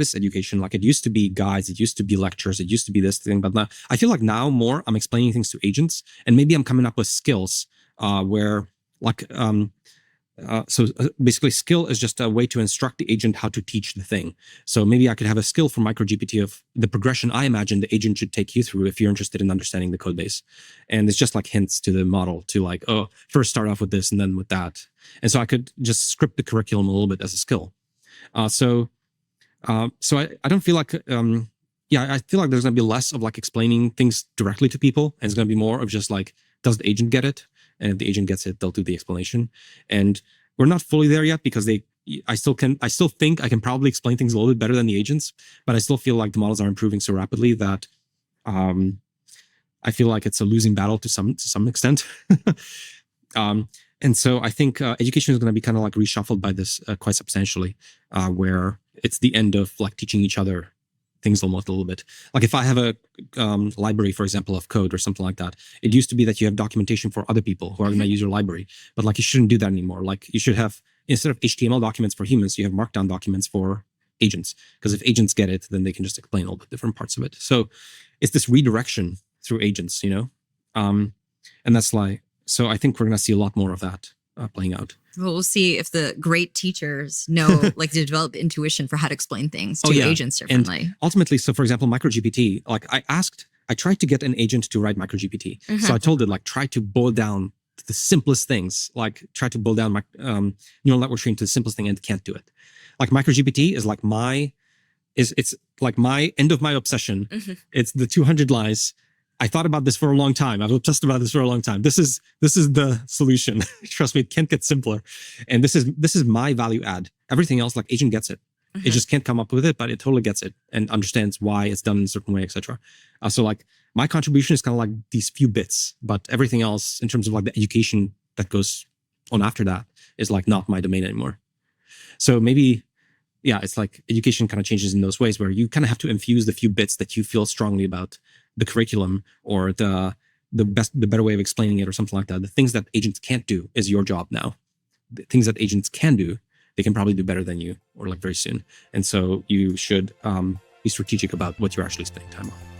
this education. Like it used to be guides, it used to be lectures, it used to be this thing, but now I feel like now more I'm explaining things to agents, and maybe I'm coming up with skills where like basically skill is just a way to instruct the agent how to teach the thing. So maybe I could have a skill for microGPT of the progression I imagine the agent should take you through if you're interested in understanding the code base. And it's just like hints to the model to like, oh, first start off with this and then with that. And so I could just script the curriculum a little bit as a skill. So I don't feel like, I feel like there's going to be less of like explaining things directly to people. And it's going to be more of just like, does the agent get it? And if the agent gets it, they'll do the explanation. And we're not fully there yet because I still think I can probably explain things a little bit better than the agents, but I still feel like the models are improving so rapidly that I feel like it's a losing battle to some extent. And so I think education is going to be kind of like reshuffled by this quite substantially, where it's the end of like teaching each other things almost a little bit. Like if I have a library, for example, of code or something like that, it used to be that you have documentation for other people who are going to use your library, but like you shouldn't do that anymore. Like you should have, instead of HTML documents for humans, you have markdown documents for agents, because if agents get it, then they can just explain all the different parts of it. So it's this redirection through agents, and that's like, so I think we're going to see a lot more of that playing out. Well, we'll see if the great teachers know, like, to develop intuition for how to explain things to agents differently. And ultimately, so for example, microGPT, like I tried to get an agent to write microGPT. So I told it, like, try to boil down the simplest things, like try to boil down my neural network training to the simplest thing, and it can't do it. Like microGPT is like it's like my end of my obsession. It's the 200 lies. I thought about this for a long time. I've obsessed about this for a long time. This is the solution. Trust me, it can't get simpler. And this is my value add. Everything else, like agent gets it. It just can't come up with it, but it totally gets it and understands why it's done in a certain way, etc. So like my contribution is kind of like these few bits, but everything else in terms of like the education that goes on after that is like not my domain anymore. So maybe, yeah, it's like education kind of changes in those ways where you kind of have to infuse the few bits that you feel strongly about the curriculum or the better way of explaining it or something like that. The things that agents can't do is your job now. The things that agents can do, they can probably do better than you or like very soon. And so you should be strategic about what you're actually spending time on.